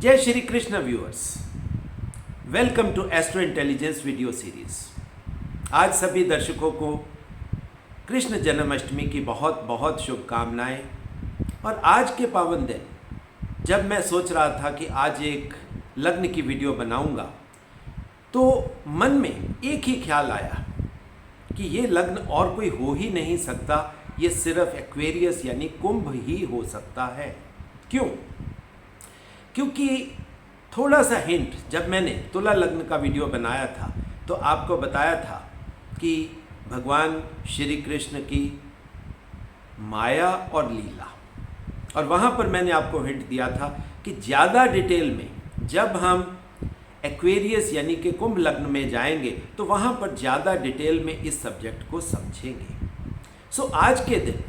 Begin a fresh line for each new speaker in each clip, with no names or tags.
जय Shri Krishna viewers, welcome to astro intelligence video series. आज सभी दर्शकों को कृष्ण जन्माष्टमी की बहुत बहुत शुभकामनाएं। और आज के पावन दिन जब मैं सोच रहा था कि आज एक लग्न की वीडियो बनाऊंगा, तो मन में एक ही ख्याल आया कि ये लग्न और कोई हो ही नहीं सकता, ये सिर्फ एक्वेरियस यानी कुंभ ही हो सकता है। क्यों? क्योंकि थोड़ा सा हिंट, जब मैंने तुला लग्न का वीडियो बनाया था तो आपको बताया था कि भगवान श्री कृष्ण की माया और लीला, और वहाँ पर मैंने आपको हिंट दिया था कि ज़्यादा डिटेल में जब हम एक्वेरियस यानी कि कुंभ लग्न में जाएंगे तो वहाँ पर ज़्यादा डिटेल में इस सब्जेक्ट को समझेंगे। आज के दिन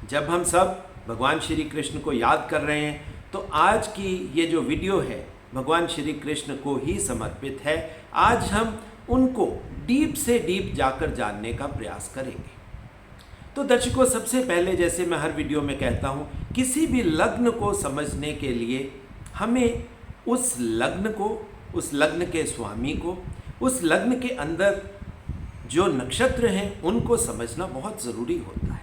जब हम सब भगवान श्री कृष्ण को याद कर रहे हैं, तो आज की ये जो वीडियो है भगवान श्री कृष्ण को ही समर्पित है। आज हम उनको डीप से डीप जाकर जानने का प्रयास करेंगे। तो दर्शकों, सबसे पहले जैसे मैं हर वीडियो में कहता हूँ, किसी भी लग्न को समझने के लिए हमें उस लग्न को, उस लग्न के स्वामी को, उस लग्न के अंदर जो नक्षत्र हैं उनको समझना बहुत ज़रूरी होता है।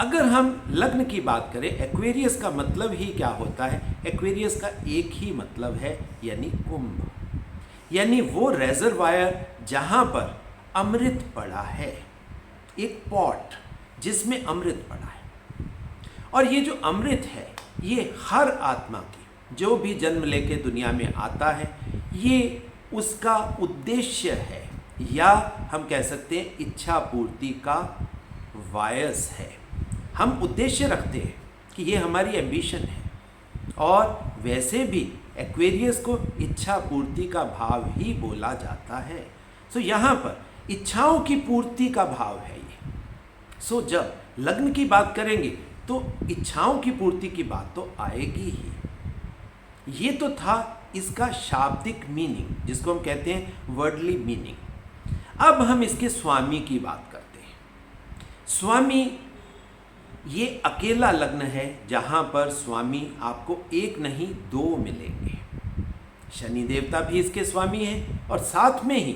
अगर हम लग्न की बात करें, एक्वेरियस का मतलब ही क्या होता है? एक्वेरियस का एक ही मतलब है, यानी कुंभ, यानी वो रेजरवायर जहाँ पर अमृत पड़ा है, एक पॉट जिसमें अमृत पड़ा है। और ये जो अमृत है, ये हर आत्मा की, जो भी जन्म लेके दुनिया में आता है, ये उसका उद्देश्य है, या हम कह सकते हैं इच्छा पूर्ति का वायस है। हम उद्देश्य रखते हैं कि ये हमारी एम्बिशन है, और वैसे भी एक्वेरियस को इच्छा पूर्ति का भाव ही बोला जाता है। यहाँ पर इच्छाओं की पूर्ति का भाव है ये। जब लग्न की बात करेंगे तो इच्छाओं की पूर्ति की बात तो आएगी ही। ये तो था इसका शाब्दिक मीनिंग, जिसको हम कहते हैं वर्डली मीनिंग। अब हम इसके स्वामी की बात करते हैं। स्वामी ये अकेला लग्न है जहाँ पर स्वामी आपको एक नहीं दो मिलेंगे। शनि देवता भी इसके स्वामी हैं, और साथ में ही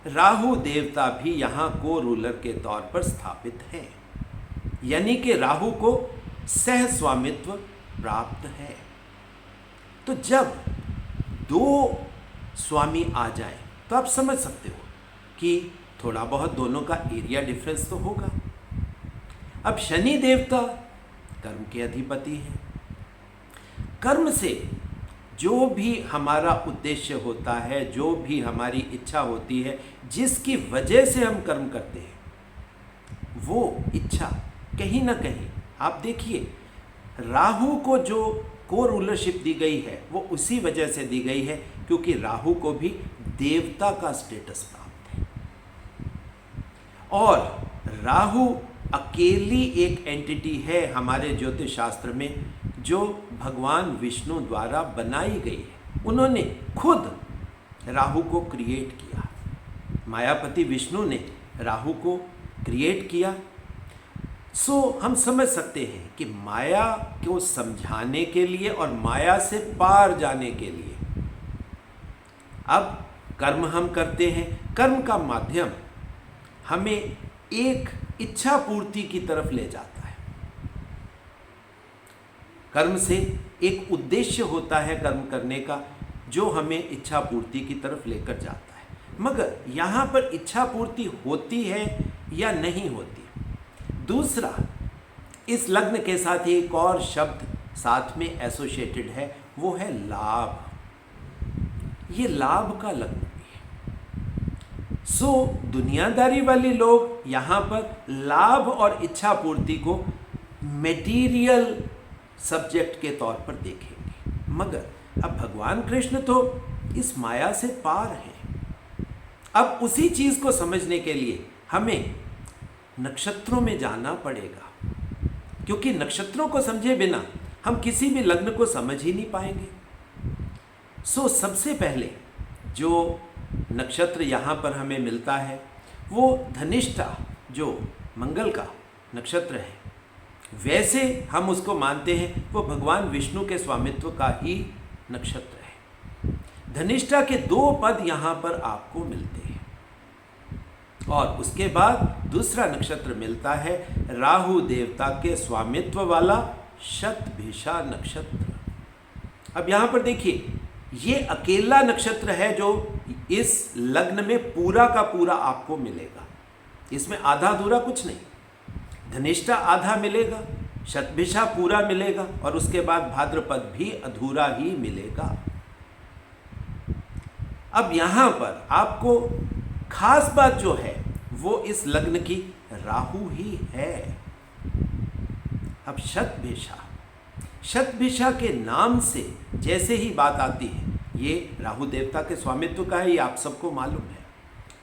राहु देवता भी यहाँ को रूलर के तौर पर स्थापित है, यानी कि राहु को सह स्वामित्व प्राप्त है। तो जब दो स्वामी आ जाएं तो आप समझ सकते हो कि थोड़ा बहुत दोनों का एरिया डिफरेंस तो होगा। अब शनि देवता कर्म के अधिपति हैं। कर्म से जो भी हमारा उद्देश्य होता है, जो भी हमारी इच्छा होती है, जिसकी वजह से हम कर्म करते हैं, वो इच्छा कहीं ना कहीं, आप देखिए, राहु को जो को रूलरशिप दी गई है वो उसी वजह से दी गई है क्योंकि राहु को भी देवता का स्टेटस प्राप्त है। और राहु अकेली एक एंटिटी है हमारे ज्योतिष शास्त्र में जो भगवान विष्णु द्वारा बनाई गई है। उन्होंने खुद राहु को क्रिएट किया, मायापति विष्णु ने राहु को क्रिएट किया। हम समझ सकते हैं कि माया को समझाने के लिए और माया से पार जाने के लिए अब कर्म हम करते हैं। कर्म का माध्यम हमें एक इच्छा पूर्ति की तरफ ले जाता है। कर्म से एक उद्देश्य होता है कर्म करने का, जो हमें इच्छा पूर्ति की तरफ लेकर जाता है। मगर यहाँ पर इच्छा पूर्ति होती है या नहीं होती? दूसरा, इस लग्न के साथ एक और शब्द साथ में एसोसिएटेड है, वो है लाभ। ये लाभ का लग्न। दुनियादारी वाले लोग यहाँ पर लाभ और इच्छा पूर्ति को मेटीरियल सब्जेक्ट के तौर पर देखेंगे। मगर अब भगवान कृष्ण तो इस माया से पार हैं। अब उसी चीज़ को समझने के लिए हमें नक्षत्रों में जाना पड़ेगा, क्योंकि नक्षत्रों को समझे बिना हम किसी भी लग्न को समझ ही नहीं पाएंगे। सबसे पहले जो नक्षत्र यहाँ पर हमें मिलता है वो धनिष्ठा, जो मंगल का नक्षत्र है, वैसे हम उसको मानते हैं वो भगवान विष्णु के स्वामित्व का ही नक्षत्र है। धनिष्ठा के 2 पद यहाँ पर आपको मिलते हैं और उसके बाद दूसरा नक्षत्र मिलता है राहु देवता के स्वामित्व वाला शतभिषा नक्षत्र। अब यहाँ पर देखिए, ये अकेला नक्षत्र है जो इस लग्न में पूरा का पूरा आपको मिलेगा। इसमें आधा अधूरा कुछ नहीं। धनिष्ठा आधा मिलेगा, शतभिषा पूरा मिलेगा और उसके बाद भाद्रपद भी अधूरा ही मिलेगा। अब यहाँ पर आपको खास बात जो है वो इस लग्न की राहु ही है। अब शतभिषा के नाम से जैसे ही बात आती है, ये राहु देवता के स्वामित्व का है, ये आप सबको मालूम है।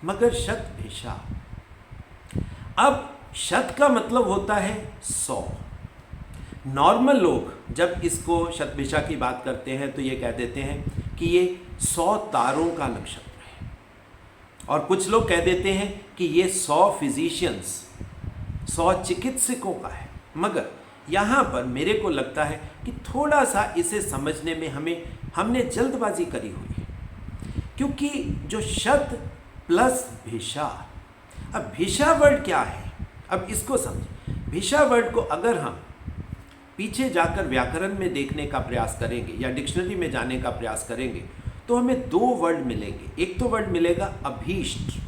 मगर शतभिषा, अब शत का मतलब होता है 100। नॉर्मल लोग जब इसको शतभिषा की बात करते हैं तो ये कह देते हैं कि ये 100 तारों का नक्षत्र है, और कुछ लोग कह देते हैं कि ये 100 फिजिशियंस, 100 चिकित्सकों का है। मगर यहाँ पर मेरे को लगता है कि थोड़ा सा इसे समझने में हमने जल्दबाजी करी हुई है, क्योंकि जो शत प्लस भिषा, अब भिषा वर्ड क्या है, अब इसको समझें। भिषा वर्ड को अगर हम पीछे जाकर व्याकरण में देखने का प्रयास करेंगे या डिक्शनरी में जाने का प्रयास करेंगे तो हमें 2 वर्ड मिलेंगे। एक तो वर्ड मिलेगा अभीष्ट,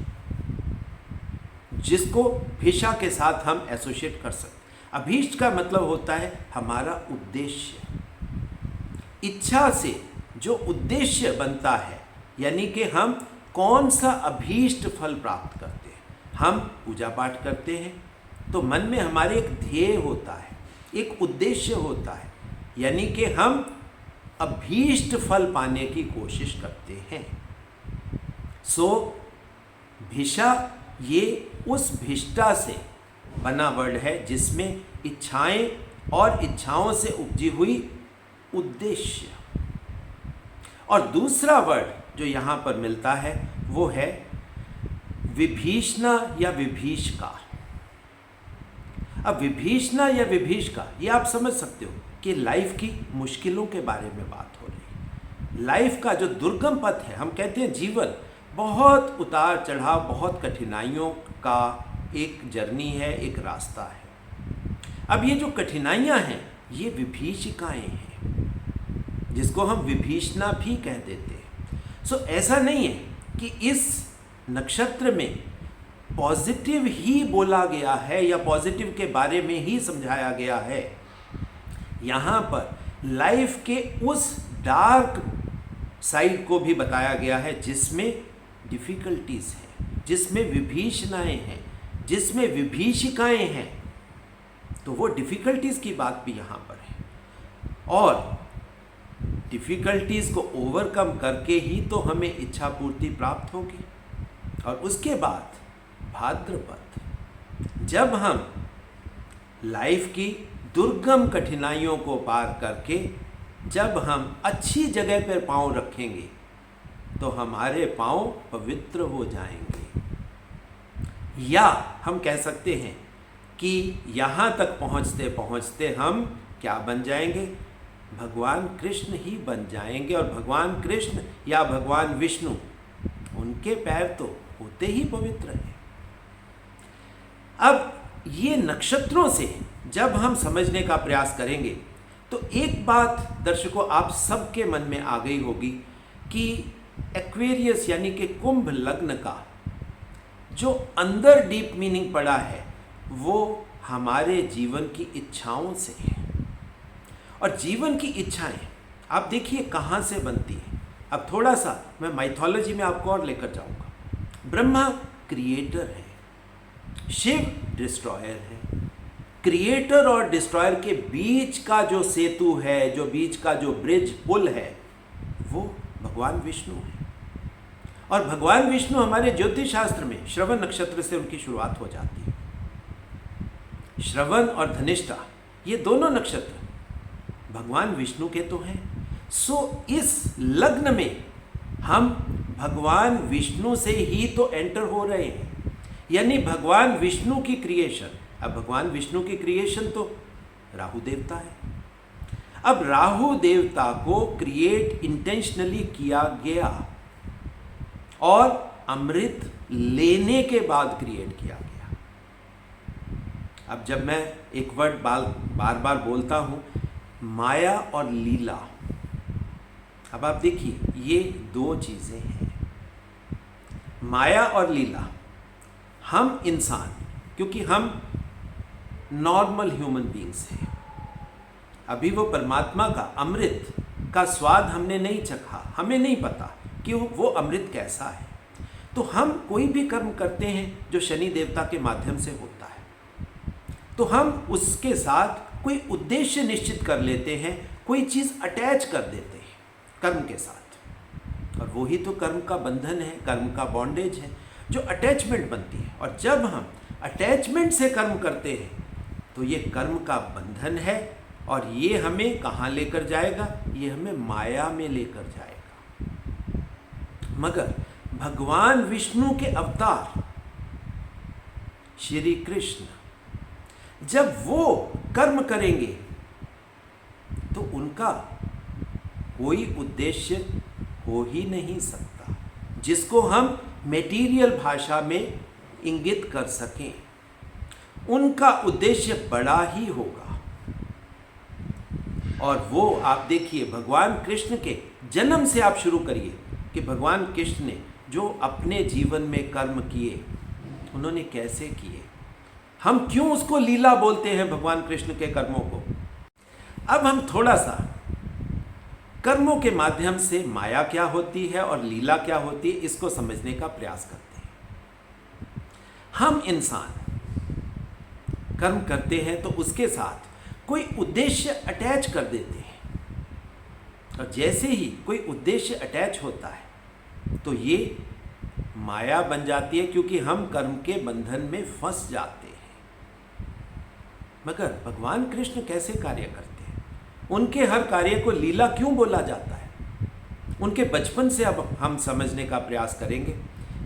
जिसको भिषा के साथ हम एसोसिएट कर सकते। अभीष्ट का मतलब होता है हमारा उद्देश्य, इच्छा से जो उद्देश्य बनता है, यानी कि हम कौन सा अभीष्ट फल प्राप्त करते हैं। हम पूजा पाठ करते हैं तो मन में हमारे एक ध्येय होता है, एक उद्देश्य होता है, यानी कि हम अभीष्ट फल पाने की कोशिश करते हैं। सो भिषा ये उस भिष्टा से बना वर्ड है जिसमें इच्छाएं और इच्छाओं से उपजी हुई उद्देश्य। और दूसरा वर्ड जो यहाँ पर मिलता है वो है विभीषणा या विभीषका। अब विभीषणा या विभीषका, ये आप समझ सकते हो कि लाइफ की मुश्किलों के बारे में बात हो रही है। लाइफ का जो दुर्गम पथ है, हम कहते हैं जीवन बहुत उतार चढ़ाव, बहुत कठिनाइयों का एक जर्नी है, एक रास्ता है। अब ये जो कठिनाइयाँ हैं ये विभीषिकाएं हैं, जिसको हम विभीषणा भी कह देते हैं। सो ऐसा नहीं है कि इस नक्षत्र में पॉजिटिव ही बोला गया है या पॉजिटिव के बारे में ही समझाया गया है। यहाँ पर लाइफ के उस डार्क साइड को भी बताया गया है जिसमें डिफ़िकल्टीज हैं, जिसमें विभीषणाएं हैं, जिसमें विभीषिकाएं हैं। तो वो डिफ़िकल्टीज की बात भी यहाँ पर है, और डिफ़िकल्टीज को ओवरकम करके ही तो हमें इच्छा पूर्ति प्राप्त होगी। और उसके बाद भाद्रपद, जब हम लाइफ की दुर्गम कठिनाइयों को पार करके जब हम अच्छी जगह पर पांव रखेंगे तो हमारे पांव पवित्र हो जाएंगे। या हम कह सकते हैं कि यहाँ तक पहुँचते पहुँचते हम क्या बन जाएंगे, भगवान कृष्ण ही बन जाएंगे। और भगवान कृष्ण या भगवान विष्णु, उनके पैर तो होते ही पवित्र हैं। अब ये नक्षत्रों से जब हम समझने का प्रयास करेंगे तो एक बात दर्शकों आप सबके मन में आ गई होगी कि एक्वेरियस यानी कि कुंभ लग्न का जो अंदर डीप मीनिंग पड़ा है वो हमारे जीवन की इच्छाओं से है। और जीवन की इच्छाएं आप देखिए कहाँ से बनती हैं। अब थोड़ा सा मैं माइथोलॉजी में आपको और लेकर जाऊंगा। ब्रह्मा क्रिएटर है, शिव डिस्ट्रॉयर है। क्रिएटर और डिस्ट्रॉयर के बीच का जो सेतु है, जो बीच का जो ब्रिज पुल है, वो भगवान विष्णु है। और भगवान विष्णु हमारे ज्योतिष शास्त्र में श्रवण नक्षत्र से उनकी शुरुआत हो जाती है। श्रवण और धनिष्ठा ये दोनों नक्षत्र भगवान विष्णु के तो हैं। सो इस लग्न में हम भगवान विष्णु से ही तो एंटर हो रहे हैं, यानी भगवान विष्णु की क्रिएशन। अब भगवान विष्णु की क्रिएशन तो राहु देवता है। अब राहु देवता को क्रिएट इंटेंशनली किया गया और अमृत लेने के बाद क्रिएट किया गया। अब जब मैं एक वर्ड बार बार बोलता हूं, माया और लीला, अब आप देखिए ये दो चीजें हैं। माया और लीला, हम इंसान, क्योंकि हम नॉर्मल ह्यूमन बींग्स हैं, अभी वो परमात्मा का अमृत का स्वाद हमने नहीं चखा, हमें नहीं पता कि वो अमृत कैसा है। तो हम कोई भी कर्म करते हैं जो शनि देवता के माध्यम से होता है, तो हम उसके साथ कोई उद्देश्य निश्चित कर लेते हैं, कोई चीज़ अटैच कर देते हैं कर्म के साथ, और वही तो कर्म का बंधन है, कर्म का बॉन्डेज है, जो अटैचमेंट बनती है। और जब हम अटैचमेंट से कर्म करते हैं तो ये कर्म का बंधन है, और ये हमें कहाँ लेकर जाएगा? ये हमें माया में लेकर जाएगा। मगर भगवान विष्णु के अवतार श्री कृष्ण जब वो कर्म करेंगे तो उनका कोई उद्देश्य हो ही नहीं सकता जिसको हम मेटीरियल भाषा में इंगित कर सकें। उनका उद्देश्य बड़ा ही होगा। और वो आप देखिए, भगवान कृष्ण के जन्म से आप शुरू करिए कि भगवान कृष्ण ने जो अपने जीवन में कर्म किए, उन्होंने कैसे किए, हम क्यों उसको लीला बोलते हैं भगवान कृष्ण के कर्मों को। अब हम थोड़ा सा कर्मों के माध्यम से माया क्या होती है और लीला क्या होती है, इसको समझने का प्रयास करते हैं। हम इंसान कर्म करते हैं तो उसके साथ कोई उद्देश्य अटैच कर देते हैं, और जैसे ही कोई उद्देश्य अटैच होता है तो ये माया बन जाती है, क्योंकि हम कर्म के बंधन में फंस जाते हैं। मगर भगवान कृष्ण कैसे कार्य करते हैं, उनके हर कार्य को लीला क्यों बोला जाता है, उनके बचपन से अब हम समझने का प्रयास करेंगे।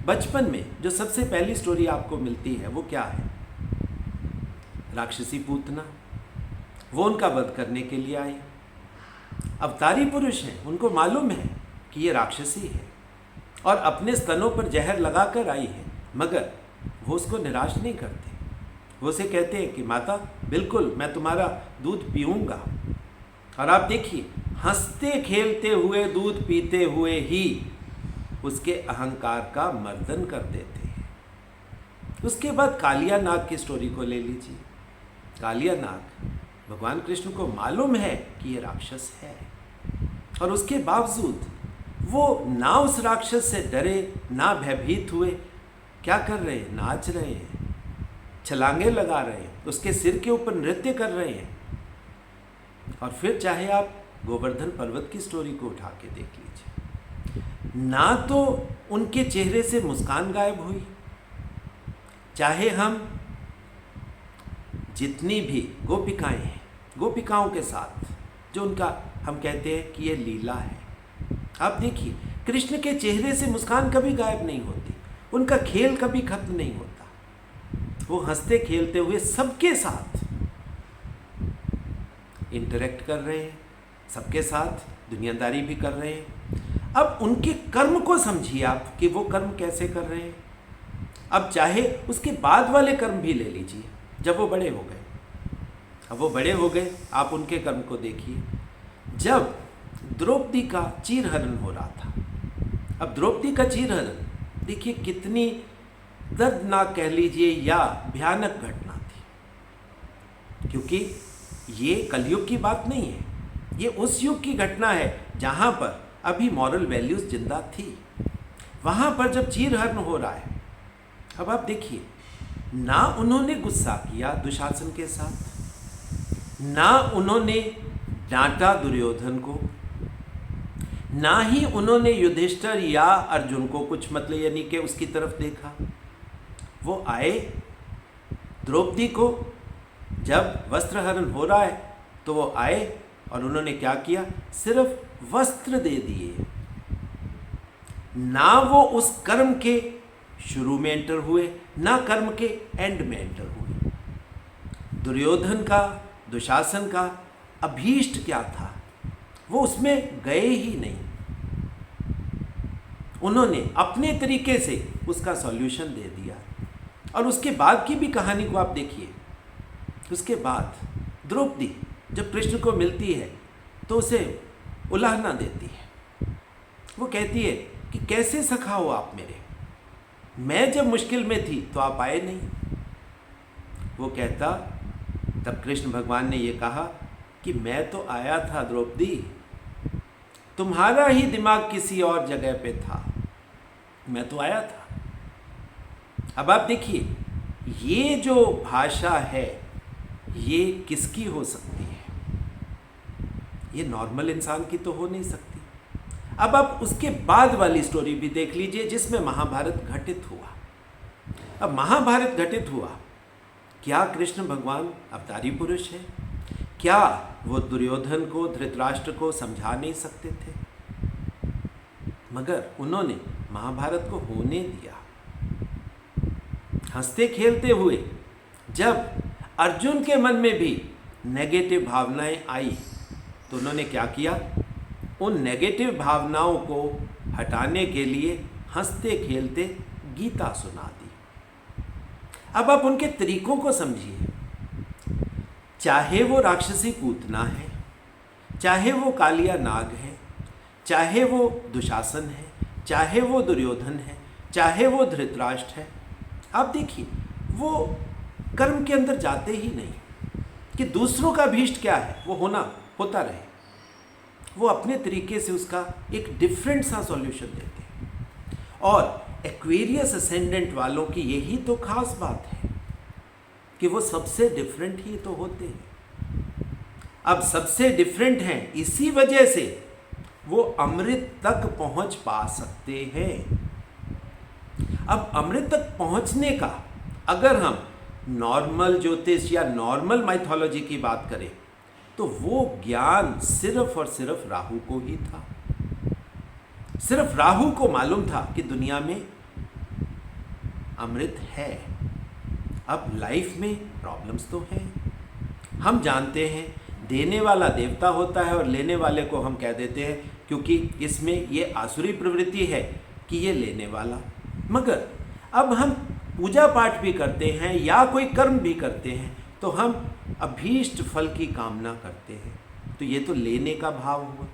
बचपन में जो सबसे पहली स्टोरी आपको मिलती है वो क्या है? राक्षसी पूतना, वो उनका वध करने के लिए आई। अवतारी पुरुष हैं, उनको मालूम है कि ये राक्षसी है और अपने स्तनों पर जहर लगाकर आई है, मगर वो उसको निराश नहीं करते। वो उसे कहते हैं कि माता बिल्कुल मैं तुम्हारा दूध पीऊँगा। और आप देखिए, हंसते खेलते हुए दूध पीते हुए ही उसके अहंकार का मर्दन कर देते हैं। उसके बाद कालिया नाग की स्टोरी को ले लीजिए। कालिया नाग, भगवान कृष्ण को मालूम है कि ये राक्षस है, और उसके बावजूद वो ना उस राक्षस से डरे, ना भयभीत हुए। क्या कर रहे हैं? नाच रहे हैं, छलांगे लगा रहे हैं, उसके सिर के ऊपर नृत्य कर रहे हैं। और फिर चाहे आप गोवर्धन पर्वत की स्टोरी को उठा के देख लीजिए, ना तो उनके चेहरे से मुस्कान गायब हुई। चाहे हम जितनी भी गोपिकाएं हैं, गोपिकाओं के साथ जो उनका हम कहते हैं कि ये लीला है, आप देखिए कृष्ण के चेहरे से मुस्कान कभी गायब नहीं होती, उनका खेल कभी खत्म नहीं होता। वो हंसते खेलते हुए सबके साथ इंटरेक्ट कर रहे हैं, सबके साथ दुनियादारी भी कर रहे हैं। अब उनके कर्म को समझिए आप कि वो कर्म कैसे कर रहे हैं। अब चाहे उसके बाद वाले कर्म भी ले लीजिए, जब वो बड़े हो गए। अब वो बड़े हो गए, आप उनके कर्म को देखिए। जब द्रौपदी का चीरहरण हो रहा था, अब द्रौपदी का चीरहरण देखिए कितनी दर्दनाक कह लीजिए या भयानक घटना थी, क्योंकि ये कलयुग की बात नहीं है, ये उस युग की घटना है जहाँ पर अभी मॉरल वैल्यूज जिंदा थी। वहाँ पर जब चीरहरण हो रहा है, अब आप देखिए, ना उन्होंने गुस्सा किया दुशासन के साथ, ना उन्होंने डांटा दुर्योधन को, ना ही उन्होंने युधिष्ठिर या अर्जुन को कुछ मतलब यानी कि उसकी तरफ देखा। वो आए, द्रौपदी को जब वस्त्रहरण हो रहा है तो वो आए और उन्होंने क्या किया? सिर्फ वस्त्र दे दिए। ना वो उस कर्म के शुरू में एंटर हुए, ना कर्म के एंड में एंटर हुए। दुर्योधन का दुशासन का अभीष्ट क्या था वो उसमें गए ही नहीं। उन्होंने अपने तरीके से उसका सॉल्यूशन दे दिया। और उसके बाद की भी कहानी को आप देखिए। उसके बाद द्रौपदी जब कृष्ण को मिलती है तो उसे उलाहना देती है। वो कहती है कि कैसे सखा हो आप मेरे, मैं जब मुश्किल में थी तो आप आए नहीं। वो कहता, तब कृष्ण भगवान ने ये कहा कि मैं तो आया था द्रौपदी, तुम्हारा ही दिमाग किसी और जगह पे था, मैं तो आया था। अब आप देखिए, ये जो भाषा है ये किसकी हो सकती है? ये नॉर्मल इंसान की तो हो नहीं सकती। अब आप उसके बाद वाली स्टोरी भी देख लीजिए जिसमें महाभारत घटित हुआ। अब महाभारत घटित हुआ, क्या कृष्ण भगवान अवतारी पुरुष है? क्या वो दुर्योधन को, धृतराष्ट्र को समझा नहीं सकते थे? मगर उन्होंने महाभारत को होने दिया। हंसते खेलते हुए जब अर्जुन के मन में भी नेगेटिव भावनाएं आई तो उन्होंने क्या किया? उन नेगेटिव भावनाओं को हटाने के लिए हंसते खेलते गीता सुना दी। अब आप उनके तरीकों को समझिए। चाहे वो राक्षसी पूतना है, चाहे वो कालिया नाग है, चाहे वो दुशासन है, चाहे वो दुर्योधन है, चाहे वो धृतराष्ट्र है, आप देखिए वो कर्म के अंदर जाते ही नहीं कि दूसरों का अभीष्ट क्या है वो होता रहे। वो अपने तरीके से उसका एक डिफरेंट सा सॉल्यूशन देते हैं। और एक्वेरियस असेंडेंट वालों की यही तो खास बात है कि वो सबसे डिफरेंट ही तो होते हैं। अब सबसे डिफरेंट हैं, इसी वजह से वो अमृत तक पहुंच पा सकते हैं। अब अमृत तक पहुंचने का अगर हम नॉर्मल ज्योतिष या नॉर्मल माइथोलॉजी की बात करें तो वो ज्ञान सिर्फ और सिर्फ राहु को ही था। सिर्फ राहु को मालूम था कि दुनिया में अमृत है। अब लाइफ में प्रॉब्लम्स तो हैं, हम जानते हैं देने वाला देवता होता है और लेने वाले को हम कह देते हैं क्योंकि इसमें ये आसुरी प्रवृत्ति है कि ये लेने वाला। मगर अब हम पूजा पाठ भी करते हैं या कोई कर्म भी करते हैं तो हम अभीष्ट फल की कामना करते हैं, तो ये तो लेने का भाव हुआ।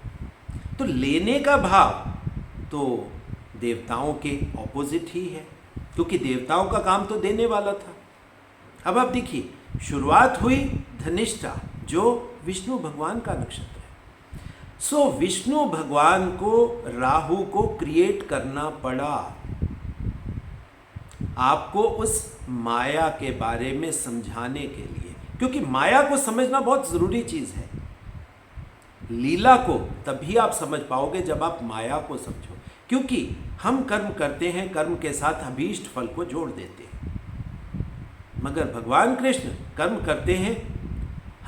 तो लेने का भाव तो देवताओं के ऑपोजिट ही है क्योंकि देवताओं का काम तो देने वाला था। अब आप देखिए, शुरुआत हुई धनिष्ठा जो विष्णु भगवान का नक्षत्र है। सो विष्णु भगवान को राहु को क्रिएट करना पड़ा आपको उस माया के बारे में समझाने के लिए, क्योंकि माया को समझना बहुत ज़रूरी चीज़ है। लीला को तभी आप समझ पाओगे जब आप माया को समझो, क्योंकि हम कर्म करते हैं, कर्म के साथ अभीष्ट फल को जोड़ देते हैं। मगर भगवान कृष्ण कर्म करते हैं,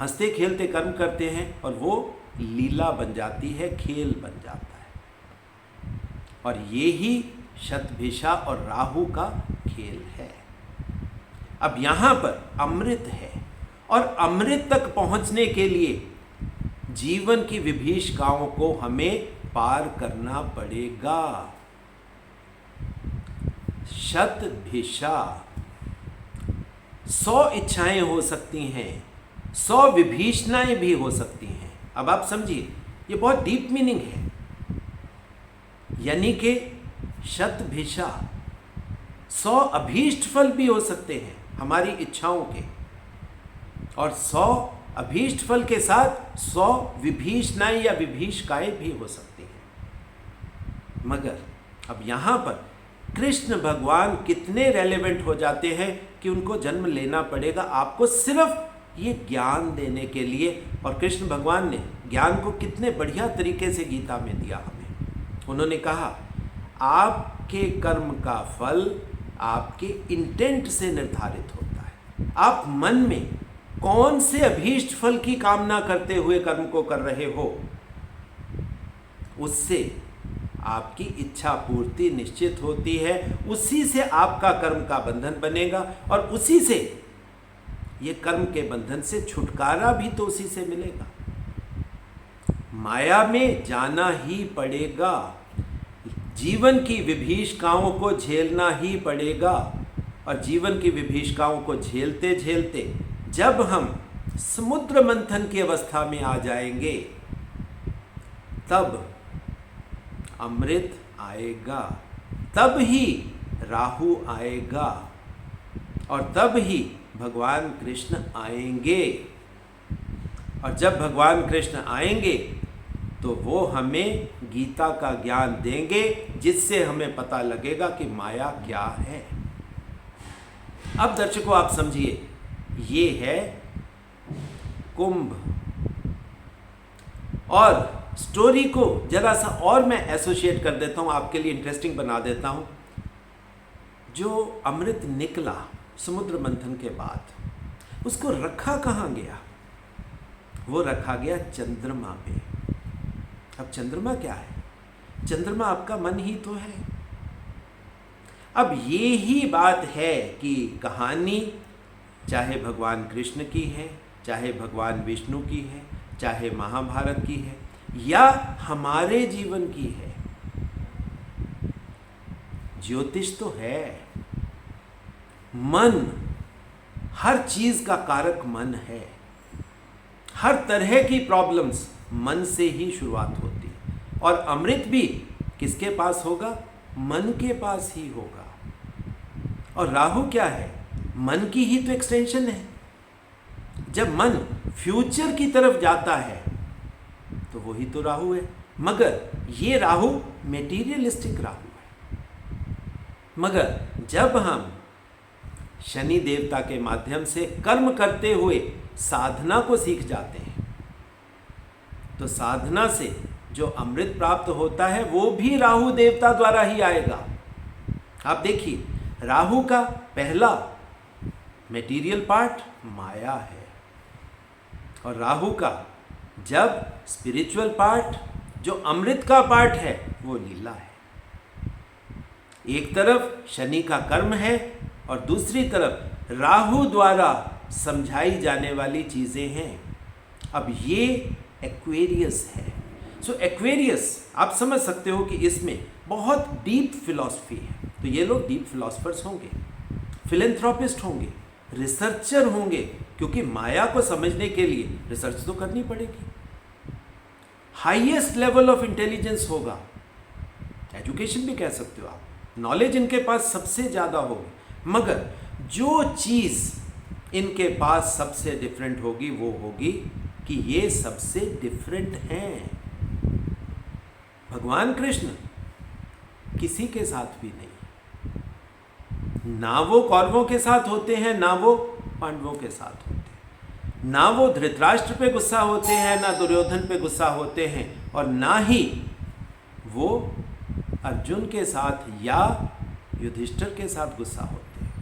हंसते खेलते कर्म करते हैं और वो लीला बन जाती है, खेल बन जाता है। और ये ही शतभिषा और राहु का खेल है। अब यहाँ पर अमृत है और अमृत तक पहुँचने के लिए जीवन की विभीषिकाओं को हमें पार करना पड़ेगा। शतभिषा 100 इच्छाएं हो सकती हैं, 100 विभीषणाएं भी हो सकती हैं। अब आप समझिए, ये बहुत डीप मीनिंग है। यानी कि शतभिषा 100 अभीष्ट फल भी हो सकते हैं हमारी इच्छाओं के, और 100 अभीष्ट फल के साथ 100 विभीषणाएं या विभीषिकाएं भी हो सकती हैं। मगर अब यहाँ पर कृष्ण भगवान कितने रेलेवेंट हो जाते हैं कि उनको जन्म लेना पड़ेगा आपको सिर्फ ये ज्ञान देने के लिए। और कृष्ण भगवान ने ज्ञान को कितने बढ़िया तरीके से गीता में दिया हमें। उन्होंने कहा, आपके कर्म का फल आपके इंटेंट से निर्धारित होता है। आप मन में कौन से अभीष्ट फल की कामना करते हुए कर्म को कर रहे हो, उससे आपकी इच्छा पूर्ति निश्चित होती है। उसी से आपका कर्म का बंधन बनेगा और उसी से ये कर्म के बंधन से छुटकारा भी तो उसी से मिलेगा। माया में जाना ही पड़ेगा, जीवन की विभीषिकाओं को झेलना ही पड़ेगा। और जीवन की विभीषिकाओं को झेलते झेलते जब हम समुद्र मंथन की अवस्था में आ जाएंगे, तब अमृत आएगा, तब ही राहु आएगा, और तब ही भगवान कृष्ण आएंगे। और जब भगवान कृष्ण आएंगे तो वो हमें गीता का ज्ञान देंगे, जिससे हमें पता लगेगा कि माया क्या है। अब दर्शकों आप समझिए, ये है कुंभ। और स्टोरी को जरा सा और मैं एसोसिएट कर देता हूँ, आपके लिए इंटरेस्टिंग बना देता हूँ। जो अमृत निकला समुद्र मंथन के बाद, उसको रखा कहाँ गया? वो रखा गया चंद्रमा पे। अब चंद्रमा क्या है? चंद्रमा आपका मन ही तो है। अब ये ही बात है कि कहानी चाहे भगवान कृष्ण की है, चाहे भगवान विष्णु की है, चाहे महाभारत की है, या हमारे जीवन की है, ज्योतिष तो है। मन, हर चीज का कारक मन है। हर तरह की प्रॉब्लम्स मन से ही शुरुआत होती है। और अमृत भी किसके पास होगा? मन के पास ही होगा। और राहु क्या है? मन की ही तो एक्सटेंशन है। जब मन फ्यूचर की तरफ जाता है तो वही तो राहु है। मगर ये राहु मेटीरियलिस्टिक राहु है। मगर जब हम शनि देवता के माध्यम से कर्म करते हुए साधना को सीख जाते हैं, तो साधना से जो अमृत प्राप्त होता है वो भी राहु देवता द्वारा ही आएगा। आप देखिए, राहु का पहला मेटीरियल पार्ट माया है, और राहु का जब स्पिरिचुअल पार्ट, जो अमृत का पार्ट है, वो लीला है। एक तरफ शनि का कर्म है और दूसरी तरफ राहु द्वारा समझाई जाने वाली चीजें हैं। अब ये एक्वेरियस है। सो एक्वेरियस आप समझ सकते हो कि इसमें बहुत डीप फिलॉसफी है। तो ये लोग डीप फिलॉसफर्स होंगे, फिलेंथ्रोपिस्ट होंगे, रिसर्चर होंगे, क्योंकि माया को समझने के लिए रिसर्च तो करनी पड़ेगी। हाईएस्ट लेवल ऑफ इंटेलिजेंस होगा, एजुकेशन भी कह सकते हो आप, नॉलेज इनके पास सबसे ज़्यादा होगी। मगर जो चीज़ इनके पास सबसे डिफरेंट होगी वो होगी कि ये सबसे डिफरेंट हैं। भगवान कृष्ण किसी के साथ भी नहीं, ना वो कौरवों के साथ होते हैं, ना वो पांडवों के साथ होते हैं, ना वो धृतराष्ट्र पे गुस्सा होते हैं, ना दुर्योधन पे गुस्सा होते हैं, और ना ही वो अर्जुन के साथ या युधिष्ठिर के साथ गुस्सा होते हैं।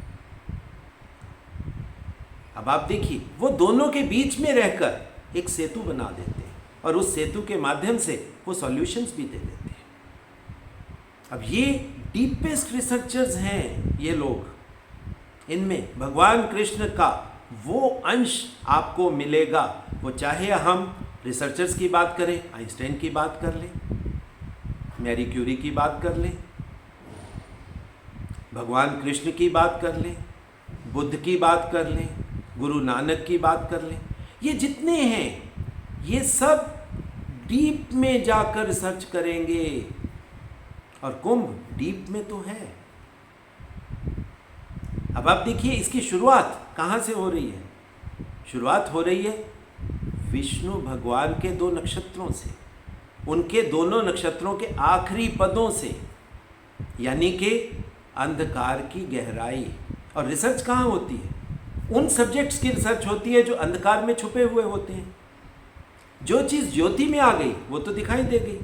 अब आप देखिए, वो दोनों के बीच में रहकर एक सेतु बना देते हैं, और उस सेतु के माध्यम से वो सॉल्यूशंस भी दे देते हैं। अब ये डीपेस्ट रिसर्चर्स हैं ये लोग। इनमें भगवान कृष्ण का वो अंश आपको मिलेगा। वो चाहे हम रिसर्चर्स की बात करें, आइंस्टाइन की बात कर लें, मैरी क्यूरी की बात कर लें, भगवान कृष्ण की बात कर लें, बुद्ध की बात कर लें, गुरु नानक की बात कर लें, ये जितने हैं ये सब डीप में जाकर रिसर्च करेंगे। और कुंभ डीप में तो है। अब आप देखिए, इसकी शुरुआत कहाँ से हो रही है? शुरुआत हो रही है विष्णु भगवान के 2 नक्षत्रों से, उनके दोनों नक्षत्रों के आखिरी पदों से, यानी कि अंधकार की गहराई। और रिसर्च कहाँ होती है? उन सब्जेक्ट्स की रिसर्च होती है जो अंधकार में छुपे हुए होते हैं। जो चीज़ ज्योति में आ गई वो तो दिखाई दे गई।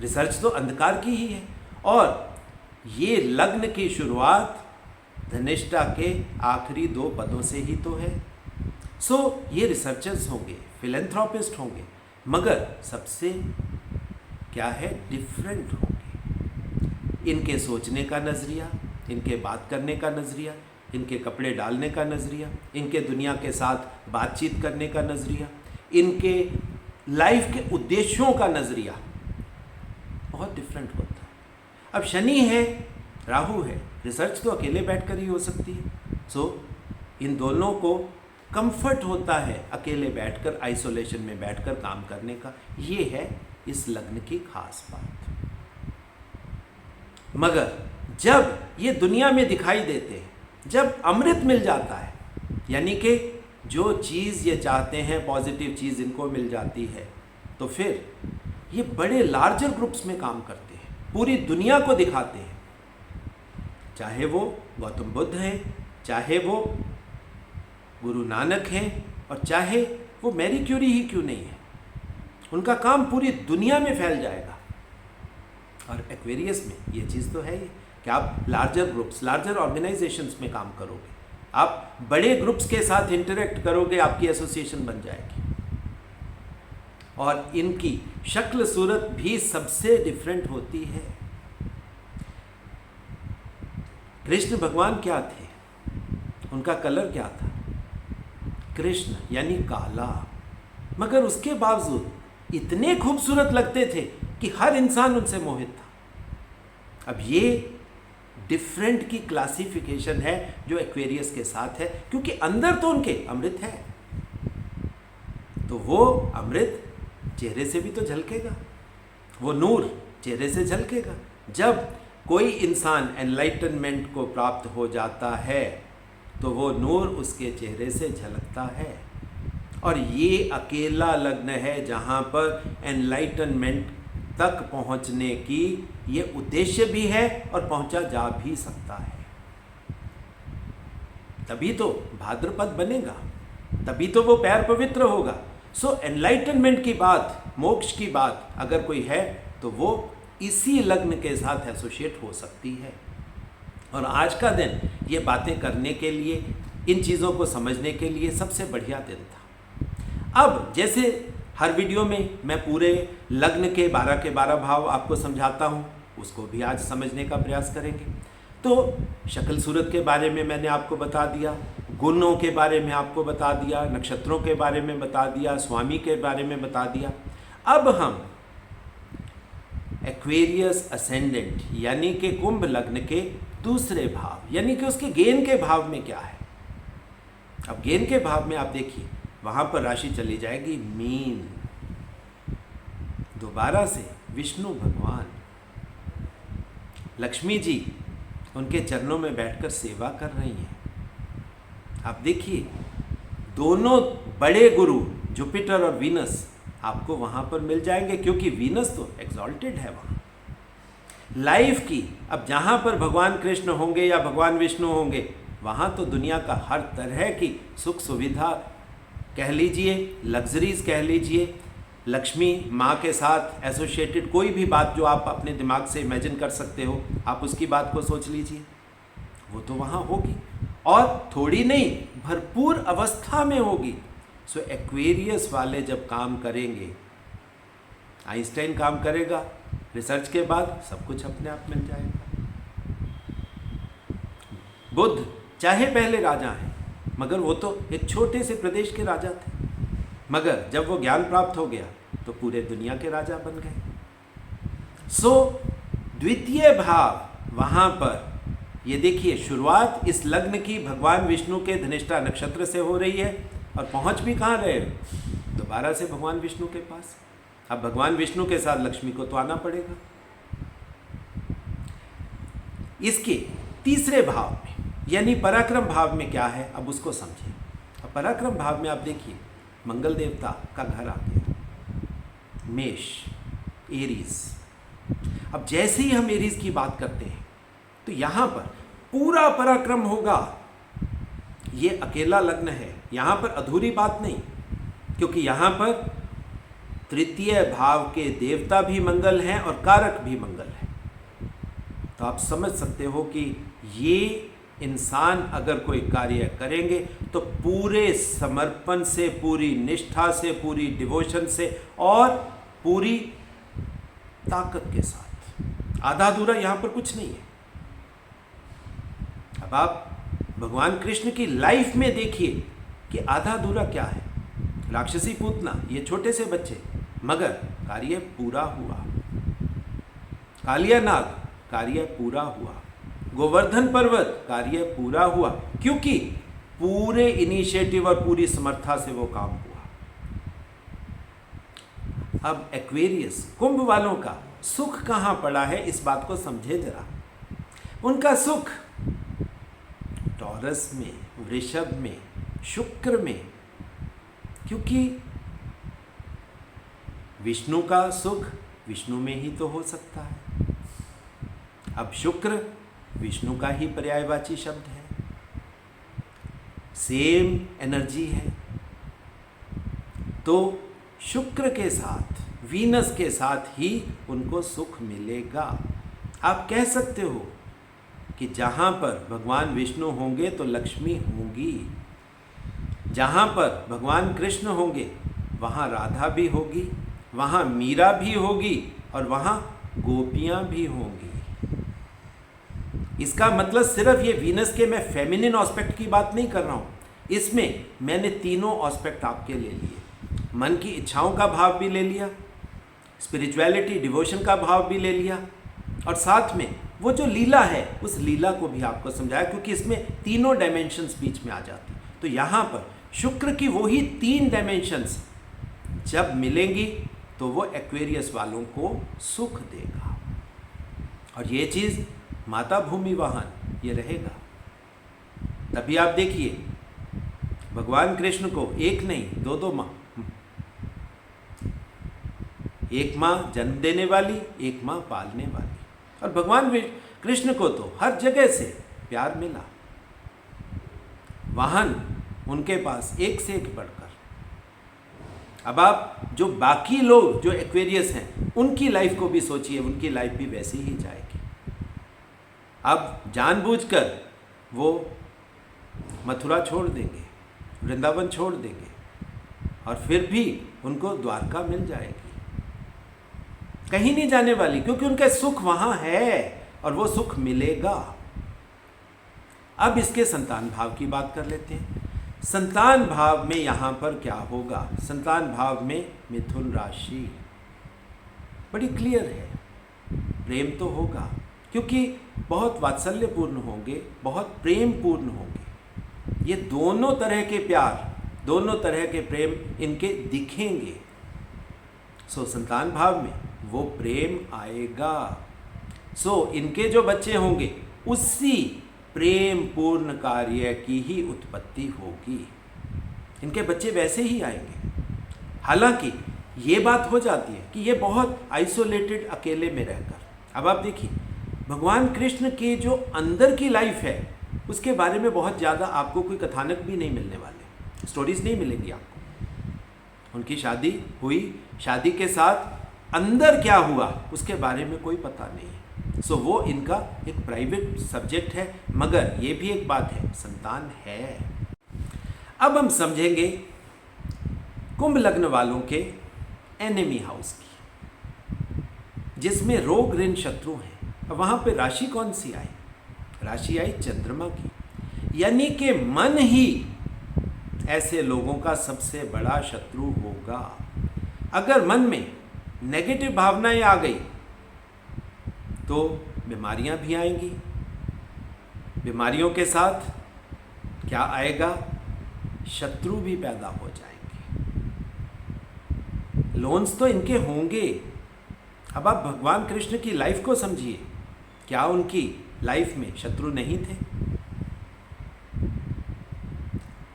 रिसर्च तो अंधकार की ही है। और ये लग्न की शुरुआत धनिष्ठा के आखिरी 2 पदों से ही तो है। सो ये रिसर्चर्स होंगे, फिलेंथ्रोपिस्ट होंगे, मगर सबसे क्या है, डिफरेंट होंगे। इनके सोचने का नज़रिया, इनके बात करने का नज़रिया, इनके कपड़े डालने का नज़रिया, इनके दुनिया के साथ बातचीत करने का नज़रिया, इनके लाइफ के उद्देश्यों का नज़रिया बहुत डिफरेंट होता है। अब शनि है, राहु है, रिसर्च तो अकेले बैठकर ही हो सकती है। सो इन दोनों को कंफर्ट होता है अकेले बैठकर, आइसोलेशन में बैठकर काम करने का। ये है इस लग्न की खास बात। मगर जब ये दुनिया में दिखाई देते हैं, जब अमृत मिल जाता है, यानी कि जो चीज़ ये चाहते हैं, पॉजिटिव चीज़ इनको मिल जाती है, तो फिर ये बड़े लार्जर ग्रुप्स में काम करते हैं, पूरी दुनिया को दिखाते हैं। चाहे वो गौतम बुद्ध हैं, चाहे वो गुरु नानक हैं, और चाहे वो मैरी क्यूरी ही क्यों नहीं है, उनका काम पूरी दुनिया में फैल जाएगा। और एक्वेरियस में ये चीज़ तो है ही कि आप लार्जर ग्रुप्स, लार्जर ऑर्गेनाइजेशंस में काम करोगे, आप बड़े ग्रुप्स के साथ इंटरेक्ट करोगे, आपकी एसोसिएशन बन जाएगी। और इनकी शक्ल सूरत भी सबसे डिफरेंट होती है। कृष्ण भगवान क्या थे, उनका कलर क्या था? कृष्ण यानी काला, मगर उसके बावजूद इतने खूबसूरत लगते थे कि हर इंसान उनसे मोहित था। अब ये डिफरेंट की क्लासिफिकेशन है जो एक्वेरियस के साथ है, क्योंकि अंदर तो उनके अमृत है, तो वो अमृत चेहरे से भी तो झलकेगा, वो नूर चेहरे से झलकेगा। जब कोई इंसान एनलाइटनमेंट को प्राप्त हो जाता है तो वो नूर उसके चेहरे से झलकता है। और ये अकेला लग्न है जहाँ पर एनलाइटनमेंट तक पहुँचने की ये उद्देश्य भी है और पहुँचा जा भी सकता है। तभी तो भाद्रपद बनेगा, तभी तो वो पैर पवित्र होगा। सो एनलाइटनमेंट की बात, मोक्ष की बात अगर कोई है तो वो इसी लग्न के साथ एसोसिएट हो सकती है। और आज का दिन ये बातें करने के लिए, इन चीज़ों को समझने के लिए सबसे बढ़िया दिन था। अब जैसे हर वीडियो में मैं पूरे लग्न के 12 के 12 भाव आपको समझाता हूँ, उसको भी आज समझने का प्रयास करेंगे। तो शक्ल सूरत के बारे में मैंने आपको बता दिया, गुणों के बारे में आपको बता दिया, नक्षत्रों के बारे में बता दिया, स्वामी के बारे में बता दिया। अब हम एक्वेरियस असेंडेंट यानी कि कुंभ लग्न के दूसरे भाव, यानी कि उसके गेन के भाव में क्या है। अब गेन के भाव में आप देखिए, वहां पर राशि चली जाएगी मीन। दोबारा से विष्णु भगवान, लक्ष्मी जी उनके चरणों में बैठकर सेवा कर रही हैं। आप देखिए, दोनों बड़े गुरु जुपिटर और वीनस आपको वहाँ पर मिल जाएंगे, क्योंकि वीनस तो एक्सॉल्टेड है वहाँ लाइफ की। अब जहाँ पर भगवान कृष्ण होंगे या भगवान विष्णु होंगे, वहाँ तो दुनिया का हर तरह की सुख सुविधा कह लीजिए, लग्जरीज कह लीजिए, लक्ष्मी माँ के साथ एसोसिएटेड कोई भी बात जो आप अपने दिमाग से इमेजिन कर सकते हो, आप उसकी बात को सोच लीजिए, वो तो वहाँ होगी, और थोड़ी नहीं, भरपूर अवस्था में होगी। सो एक्वेरियस वाले जब काम करेंगे, आइंस्टाइन काम करेगा, रिसर्च के बाद सब कुछ अपने आप मिल जाएगा। बुद्ध चाहे पहले राजा हैं, मगर वो तो एक छोटे से प्रदेश के राजा थे, मगर जब वो ज्ञान प्राप्त हो गया तो पूरे दुनिया के राजा बन गए। सो द्वितीय भाव वहाँ पर, ये देखिए, शुरुआत इस लग्न की भगवान विष्णु के धनिष्ठा नक्षत्र से हो रही है, और पहुँच भी कहाँ रहे, दोबारा से भगवान विष्णु के पास। अब भगवान विष्णु के साथ लक्ष्मी को तो आना पड़ेगा। इसके तीसरे भाव में यानी पराक्रम भाव में क्या है, अब उसको समझिए। अब पराक्रम भाव में आप देखिए, मंगल देवता का घर आ गया, मेष, एरीज। अब जैसे ही हम एरीज की बात करते हैं तो यहाँ पर पूरा पराक्रम होगा। ये अकेला लग्न है, यहाँ पर अधूरी बात नहीं, क्योंकि यहाँ पर तृतीय भाव के देवता भी मंगल हैं और कारक भी मंगल है। तो आप समझ सकते हो कि ये इंसान अगर कोई कार्य करेंगे तो पूरे समर्पण से, पूरी निष्ठा से, पूरी डिवोशन से और पूरी ताकत के साथ। आधा अधूरा यहाँ पर कुछ नहीं है। अब आप भगवान कृष्ण की लाइफ में देखिए कि आधा अधूरा क्या है। राक्षसी पूतना, ये छोटे से बच्चे, मगर कार्य पूरा हुआ। कालिया नाग, कार्य पूरा हुआ। गोवर्धन पर्वत, कार्य पूरा हुआ, क्योंकि पूरे इनिशिएटिव और पूरी समर्था से वो काम हुआ। अब एक्वेरियस कुंभ वालों का सुख कहाँ पड़ा है, इस बात को समझे जरा। उनका सुख टॉरस में, वृषभ में, शुक्र में, क्योंकि विष्णु का सुख विष्णु में ही तो हो सकता है। अब शुक्र विष्णु का ही पर्यायवाची शब्द है, सेम एनर्जी है, तो शुक्र के साथ, वीनस के साथ ही उनको सुख मिलेगा। आप कह सकते हो कि जहाँ पर भगवान विष्णु होंगे तो लक्ष्मी होंगी, जहाँ पर भगवान कृष्ण होंगे वहाँ राधा भी होगी, वहाँ मीरा भी होगी और वहाँ गोपियाँ भी होंगी। इसका मतलब सिर्फ ये वीनस के मैं फेमिनिन एस्पेक्ट की बात नहीं कर रहा हूँ, इसमें मैंने तीनों एस्पेक्ट आपके ले लिए। मन की इच्छाओं का भाव भी ले लिया, स्पिरिचुअलिटी डिवोशन का भाव भी ले लिया, और साथ में वो जो लीला है उस लीला को भी आपको समझाया, क्योंकि इसमें तीनों डायमेंशंस बीच में आ जाती। तो यहाँ पर शुक्र की वही 3 डायमेंशंस जब मिलेंगी तो वो एक्वेरियस वालों को सुख देगा। और ये चीज़ माता भूमि वाहन ये रहेगा। तभी आप देखिए भगवान कृष्ण को एक नहीं 2 माँ, एक माँ जन्म देने वाली, एक माँ पालने वाली, और भगवान कृष्ण को तो हर जगह से प्यार मिला। वाहन उनके पास एक से एक बढ़कर। अब आप जो बाकी लोग जो एक्वेरियस हैं उनकी लाइफ को भी सोचिए, उनकी लाइफ भी वैसी ही जाएगी। अब जानबूझकर वो मथुरा छोड़ देंगे, वृंदावन छोड़ देंगे, और फिर भी उनको द्वारका मिल जाएगी, कहीं नहीं जाने वाली, क्योंकि उनका सुख वहाँ है और वो सुख मिलेगा। अब इसके संतान भाव की बात कर लेते हैं। संतान भाव में यहाँ पर क्या होगा? संतान भाव में मिथुन राशि बड़ी क्लियर है, प्रेम तो होगा, क्योंकि बहुत वात्सल्यपूर्ण होंगे, बहुत प्रेम पूर्ण होंगे। ये दोनों तरह के प्यार, दोनों तरह के प्रेम इनके दिखेंगे। सो संतान भाव में वो प्रेम आएगा। सो इनके जो बच्चे होंगे उसी प्रेम पूर्ण कार्य की ही उत्पत्ति होगी, इनके बच्चे वैसे ही आएंगे। हालांकि ये बात हो जाती है कि ये बहुत आइसोलेटेड, अकेले में रहकर। अब आप देखिए भगवान कृष्ण के जो अंदर की लाइफ है उसके बारे में बहुत ज़्यादा आपको कोई कथानक भी नहीं मिलने वाले, स्टोरीज नहीं मिलेंगी आपको। उनकी शादी हुई, शादी के साथ अंदर क्या हुआ उसके बारे में कोई पता नहीं। सो वो इनका एक प्राइवेट सब्जेक्ट है, मगर ये भी एक बात है, संतान है। अब हम समझेंगे कुंभ लग्न वालों के एनिमी हाउस की, जिसमें रोग ऋण शत्रु हैं। वहाँ पे राशि कौन सी आई? राशि आई चंद्रमा की, यानी कि मन ही ऐसे लोगों का सबसे बड़ा शत्रु होगा। अगर मन में नेगेटिव भावनाएं आ गई तो बीमारियां भी आएंगी। बीमारियों के साथ क्या आएगा? शत्रु भी पैदा हो जाएंगे। लोन्स तो इनके होंगे। अब आप भगवान कृष्ण की लाइफ को समझिए, क्या उनकी लाइफ में शत्रु नहीं थे?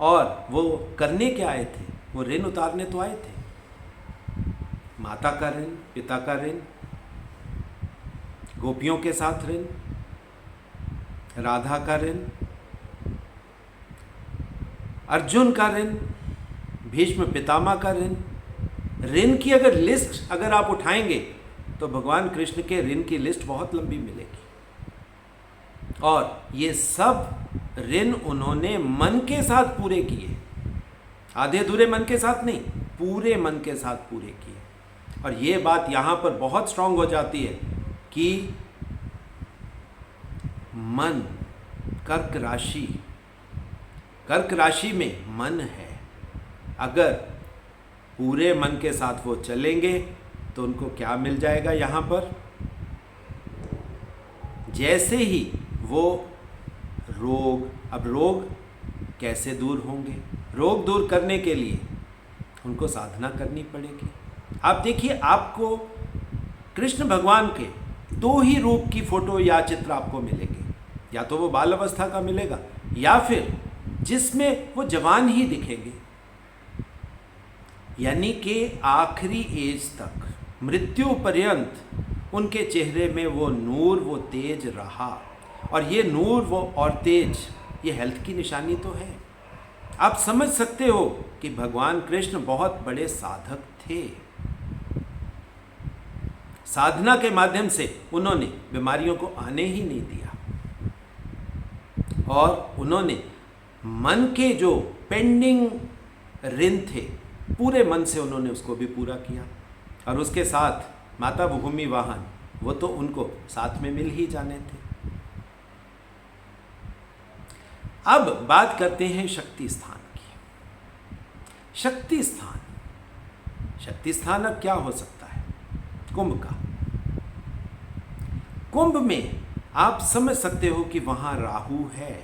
और वो करने क्या आए थे? वो ऋण उतारने तो आए थे। माता का ऋण, पिता का ऋण, गोपियों के साथ ऋण, राधा का ऋण, अर्जुन का ऋण, भीष्म पितामह का ऋण। ऋण की अगर लिस्ट अगर आप उठाएंगे तो भगवान कृष्ण के ऋण की लिस्ट बहुत लंबी मिलेगी। और ये सब ऋण उन्होंने मन के साथ पूरे किए, आधे अधूरे मन के साथ नहीं, पूरे मन के साथ पूरे किए। और ये बात यहाँ पर बहुत स्ट्रांग हो जाती है कि मन, कर्क राशि कर्क राशि में मन है, अगर पूरे मन के साथ वो चलेंगे तो उनको क्या मिल जाएगा यहाँ पर, जैसे ही वो रोग, अब रोग कैसे दूर होंगे, रोग दूर करने के लिए उनको साधना करनी पड़ेगी। आप देखिए, आपको कृष्ण भगवान के दो ही रूप की फोटो या चित्र आपको मिलेंगे, या तो वो बाल अवस्था का मिलेगा या फिर जिसमें वो जवान ही दिखेंगे, यानी कि आखिरी एज तक, मृत्यु पर्यंत उनके चेहरे में वो नूर, वो तेज रहा। और ये नूर वो और तेज, ये हेल्थ की निशानी तो है। आप समझ सकते हो कि भगवान कृष्ण बहुत बड़े साधक थे। साधना के माध्यम से उन्होंने बीमारियों को आने ही नहीं दिया, और उन्होंने मन के जो पेंडिंग ऋण थे, पूरे मन से उन्होंने उसको भी पूरा किया। और उसके साथ माता भूमि वाहन, वो तो उनको साथ में मिल ही जाने थे। अब बात करते हैं शक्ति स्थान की। शक्ति स्थान, शक्ति स्थान अब क्या हो सकता है, कुंभ का। कुंभ में आप समझ सकते हो कि वहां राहु है,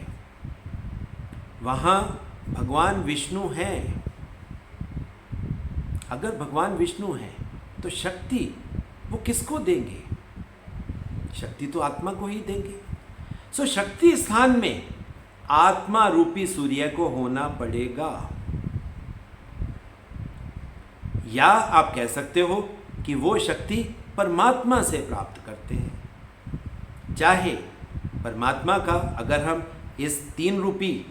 वहां भगवान विष्णु हैं। अगर भगवान विष्णु हैं तो शक्ति वो किसको देंगे, शक्ति तो आत्मा को ही देंगे। सो शक्ति स्थान में आत्मा रूपी सूर्य को होना पड़ेगा, या आप कह सकते हो कि वो शक्ति परमात्मा से प्राप्त करते हैं। चाहे परमात्मा का, अगर हम इस तीन रूपी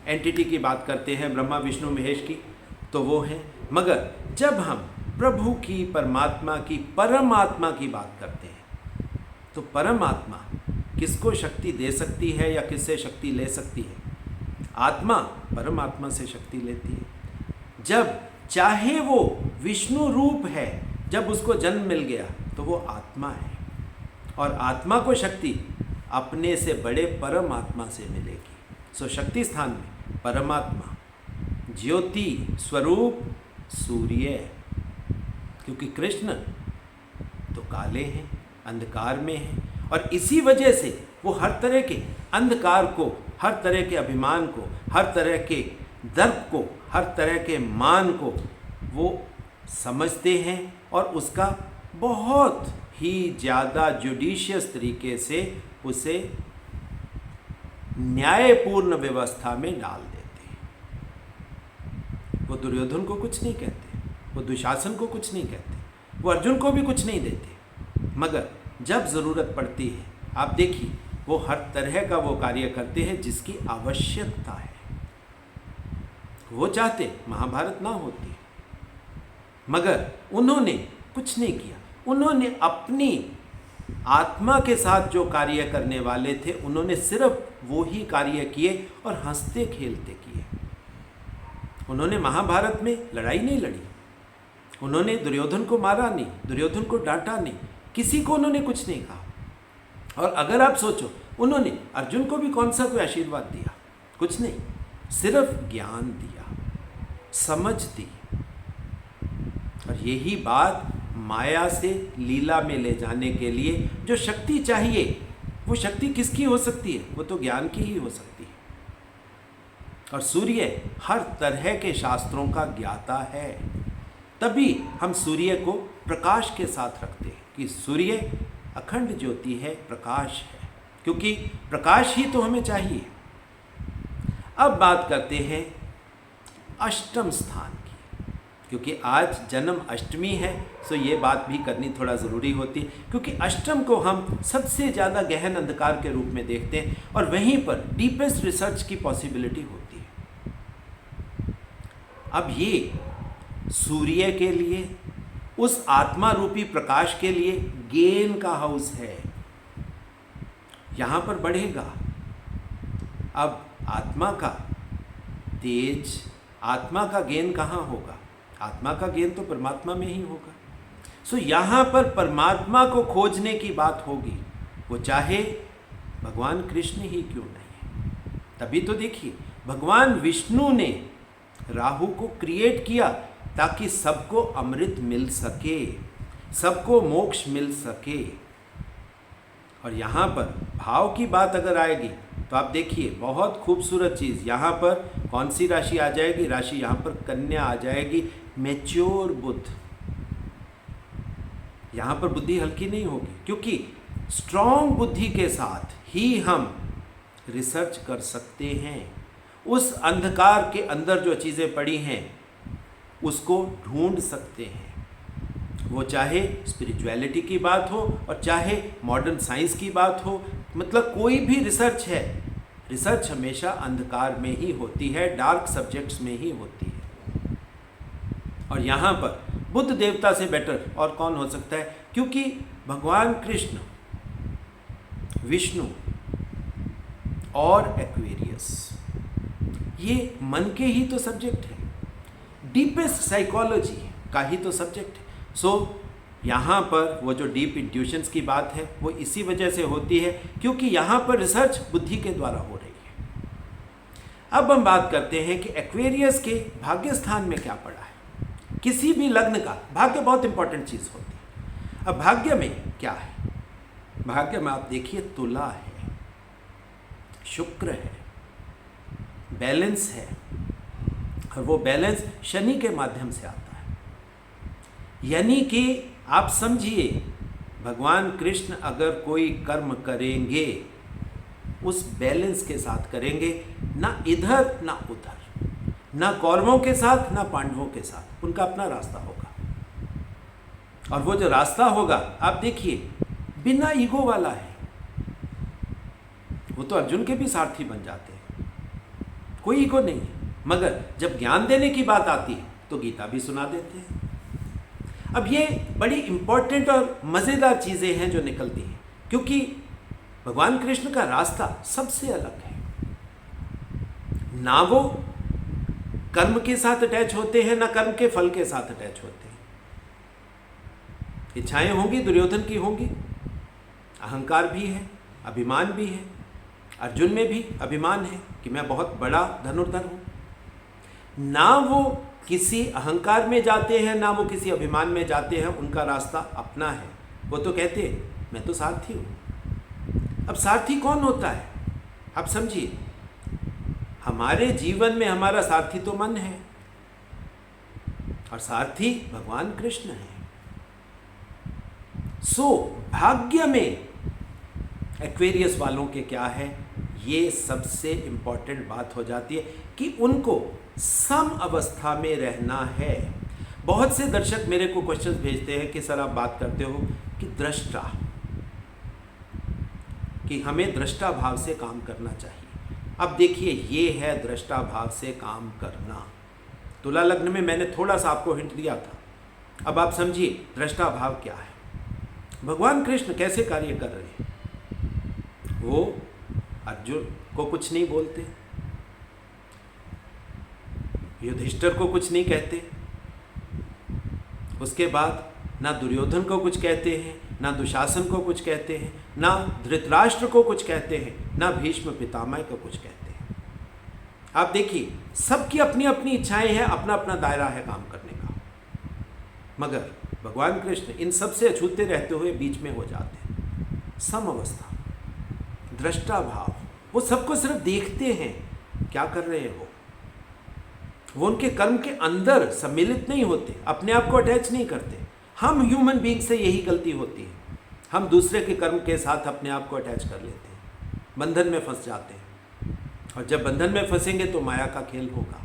एंटिटी की बात करते हैं, ब्रह्मा विष्णु महेश की, तो वो है। मगर जब हम प्रभु की, परमात्मा की, परमात्मा की बात करते हैं, तो परमात्मा किसको शक्ति दे सकती है या किससे शक्ति ले सकती है? आत्मा परमात्मा से शक्ति लेती है। जब चाहे वो विष्णु रूप है, जब उसको जन्म मिल गया तो वो आत्मा है, और आत्मा को शक्ति अपने से बड़े परमात्मा से मिलेगी। सो शक्ति स्थान में परमात्मा, ज्योति स्वरूप सूर्य, क्योंकि कृष्ण तो काले हैं, अंधकार में हैं, और इसी वजह से वो हर तरह के अंधकार को, हर तरह के अभिमान को, हर तरह के दर्प को, हर तरह के मान को वो समझते हैं, और उसका बहुत ही ज़्यादा जुडिशियस तरीके से उसे न्यायपूर्ण व्यवस्था में डाल देते हैं। वो दुर्योधन को कुछ नहीं कहते, वो दुशासन को कुछ नहीं कहते, वो अर्जुन को भी कुछ नहीं देते, मगर जब ज़रूरत पड़ती है, आप देखिए, वो हर तरह का वो कार्य करते हैं जिसकी आवश्यकता है। वो चाहते महाभारत ना होती, मगर उन्होंने कुछ नहीं किया। उन्होंने अपनी आत्मा के साथ जो कार्य करने वाले थे, उन्होंने सिर्फ वो ही कार्य किए और हंसते खेलते किए। उन्होंने महाभारत में लड़ाई नहीं लड़ी, उन्होंने दुर्योधन को मारा नहीं, दुर्योधन को डांटा नहीं, किसी को उन्होंने कुछ नहीं कहा। और अगर आप सोचो, उन्होंने अर्जुन को भी कौन सा कोई आशीर्वाद दिया? कुछ नहीं, सिर्फ ज्ञान दिया, समझ दी। और यही बात माया से लीला में ले जाने के लिए जो शक्ति चाहिए, वो शक्ति किसकी हो सकती है? वो तो ज्ञान की ही हो सकती है। और सूर्य हर तरह के शास्त्रों का ज्ञाता है, तभी हम सूर्य को प्रकाश के साथ रखते हैं कि सूर्य अखंड ज्योति है, प्रकाश है, क्योंकि प्रकाश ही तो हमें चाहिए। अब बात करते हैं अष्टम स्थान की, क्योंकि आज जन्म अष्टमी है, सो ये बात भी करनी थोड़ा ज़रूरी होती है, क्योंकि अष्टम को हम सबसे ज़्यादा गहन अंधकार के रूप में देखते हैं, और वहीं पर डीपेस्ट रिसर्च की पॉसिबिलिटी होती है। अब ये सूर्य के लिए, उस आत्मा रूपी प्रकाश के लिए गेन का हाउस है, यहाँ पर बढ़ेगा। अब आत्मा का तेज, आत्मा का गेन कहाँ होगा? आत्मा का गेन तो परमात्मा में ही होगा। सो यहाँ पर परमात्मा को खोजने की बात होगी, वो चाहे भगवान कृष्ण ही क्यों नहीं है। तभी तो देखिए, भगवान विष्णु ने राहु को क्रिएट किया ताकि सबको अमृत मिल सके, सबको मोक्ष मिल सके। और यहाँ पर भाव की बात अगर आएगी तो आप देखिए बहुत खूबसूरत चीज़, यहाँ पर कौन सी राशि आ जाएगी? राशि यहाँ पर कन्या आ जाएगी, मैच्योर बुद्ध। यहाँ पर बुद्धि हल्की नहीं होगी, क्योंकि स्ट्रॉन्ग बुद्धि के साथ ही हम रिसर्च कर सकते हैं। उस अंधकार के अंदर जो चीज़ें पड़ी हैं उसको ढूंढ सकते हैं, वो चाहे स्पिरिचुअलिटी की बात हो और चाहे मॉडर्न साइंस की बात हो। मतलब कोई भी रिसर्च है, रिसर्च हमेशा अंधकार में ही होती है, डार्क सब्जेक्ट्स में ही होती है। और यहाँ पर बुद्ध देवता से बेटर और कौन हो सकता है? क्योंकि भगवान कृष्ण, विष्णु और एक्वेरियस, ये मन के ही तो सब्जेक्ट है, डीपेस्ट साइकोलॉजी का ही तो सब्जेक्ट है। सो यहाँ पर वो जो डीप इंट्यूशंस की बात है वो इसी वजह से होती है क्योंकि यहाँ पर रिसर्च बुद्धि के द्वारा हो रही है। अब हम बात करते हैं कि एक्वेरियस के भाग्य स्थान में क्या पड़ा है। किसी भी लग्न का भाग्य बहुत इंपॉर्टेंट चीज़ होती है। अब भाग्य में क्या है? भाग्य में आप देखिए तुला है, शुक्र है, बैलेंस है, और वो बैलेंस शनि के माध्यम से आता है। यानी कि आप समझिए भगवान कृष्ण अगर कोई कर्म करेंगे उस बैलेंस के साथ करेंगे, ना इधर ना उधर, ना कौरवों के साथ ना पांडवों के साथ, उनका अपना रास्ता होगा। और वो जो रास्ता होगा आप देखिए बिना ईगो वाला है। वो तो अर्जुन के भी सारथी बन जाते हैं, कोई ईगो नहीं है। मगर जब ज्ञान देने की बात आती है तो गीता भी सुना देते हैं। अब ये बड़ी इंपॉर्टेंट और मज़ेदार चीज़ें हैं जो निकलती हैं, क्योंकि भगवान कृष्ण का रास्ता सबसे अलग है। ना वो कर्म के साथ अटैच होते हैं, ना कर्म के फल के साथ अटैच होते हैं। इच्छाएं होंगी, दुर्योधन की होंगी, अहंकार भी है, अभिमान भी है। अर्जुन में भी अभिमान है कि मैं बहुत बड़ा धनुर्धर हूँ। ना वो किसी अहंकार में जाते हैं, ना वो किसी अभिमान में जाते हैं, उनका रास्ता अपना है। वो तो कहते हैं मैं तो सारथी हूँ। अब सारथी कौन होता है? आप समझिए, हमारे जीवन में हमारा सारथी तो मन है और सारथी भगवान कृष्ण है। सो भाग्य में एक्वेरियस वालों के क्या है, ये सबसे इंपॉर्टेंट बात हो जाती है कि उनको सम अवस्था में रहना है। बहुत से दर्शक मेरे को क्वेश्चंस भेजते हैं कि सर आप बात करते हो कि दृष्टा, कि हमें दृष्टा भाव से काम करना चाहिए। अब देखिए ये है दृष्टा भाव से काम करना। तुला लग्न में मैंने थोड़ा सा आपको हिंट दिया था। अब आप समझिए दृष्टा भाव क्या है, भगवान कृष्ण कैसे कार्य कर रहे हैं। वो अर्जुन को कुछ नहीं बोलते, युधिष्ठिर को कुछ नहीं कहते, उसके बाद ना दुर्योधन को कुछ कहते हैं, ना दुशासन को कुछ कहते हैं, ना धृतराष्ट्र को कुछ कहते हैं, ना भीष्म पितामह को कुछ कहते हैं। आप देखिए सबकी अपनी अपनी इच्छाएं हैं, अपना अपना दायरा है काम करने का। मगर भगवान कृष्ण इन सब से अछूते रहते हुए बीच में हो जाते हैं। सम अवस्था, दृष्टा भाव, वो सबको सिर्फ देखते हैं क्या कर रहे हैं वो उनके कर्म के अंदर सम्मिलित नहीं होते, अपने आप को अटैच नहीं करते। हम ह्यूमन बीइंग से यही गलती होती है, हम दूसरे के कर्म के साथ अपने आप को अटैच कर लेते हैं, बंधन में फंस जाते हैं। और जब बंधन में फंसेंगे तो माया का खेल होगा।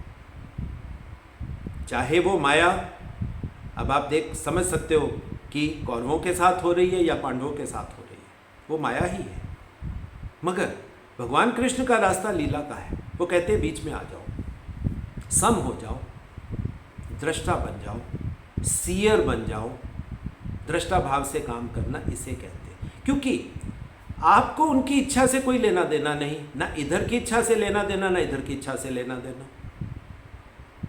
चाहे वो माया, अब आप समझ सकते हो कि कौरवों के साथ हो रही है या पांडवों के साथ हो रही है, वो माया ही है। मगर भगवान कृष्ण का रास्ता लीला का है। वो कहते हैं बीच में आ जाओ, सम हो जाओ, दृष्टा बन जाओ, सीयर बन जाओ। दृष्टा भाव से काम करना इसे कहते हैं, क्योंकि आपको उनकी इच्छा से कोई लेना देना नहीं, ना इधर की इच्छा से लेना देना, ना इधर की इच्छा से लेना देना।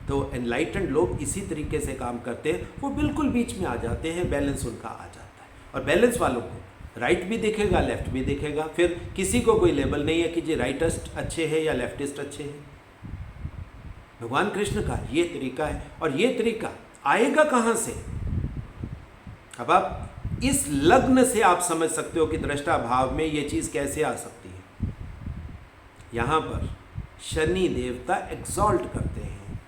तो एनलाइटेंड लोग इसी तरीके से काम करते हैं, वो बिल्कुल बीच में आ जाते हैं, बैलेंस उनका आ जाता है। और बैलेंस वालों को राइट भी दिखेगा, लेफ्ट भी दिखेगा। फिर किसी को कोई लेबल नहीं है कि जी राइटिस्ट अच्छे हैं या लेफ्टिस्ट अच्छे हैं। भगवान कृष्ण का ये तरीका है, और ये तरीका आएगा कहाँ से? अब आप इस लग्न से आप समझ सकते हो कि दृष्टा भाव में ये चीज़ कैसे आ सकती है। यहाँ पर शनि देवता एक्सॉल्ट करते हैं,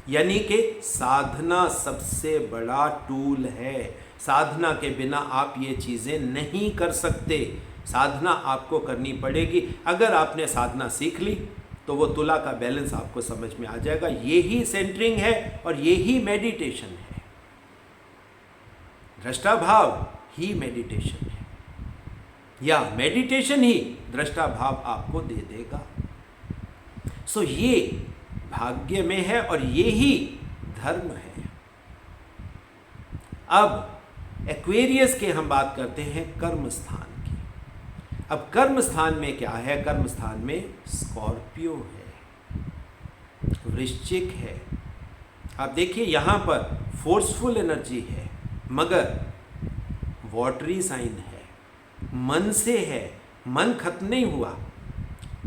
यानी कि साधना सबसे बड़ा टूल है। साधना के बिना आप ये चीज़ें नहीं कर सकते, साधना आपको करनी पड़ेगी। अगर आपने साधना सीख ली तो वो तुला का बैलेंस आपको समझ में आ जाएगा। यही सेंटरिंग है और यही मेडिटेशन है। दृष्टा भाव ही मेडिटेशन है, या मेडिटेशन ही दृष्टा भाव आपको दे देगा। सो ये भाग्य में है और ये ही धर्म है। अब एक्वेरियस के हम बात करते हैं कर्म स्थान की। अब कर्म स्थान में क्या है? कर्म स्थान में स्कॉर्पियो है, वृश्चिक है। आप देखिए यहाँ पर फोर्सफुल एनर्जी है, मगर वाटरी साइन है, मन से है, मन खत्म नहीं हुआ।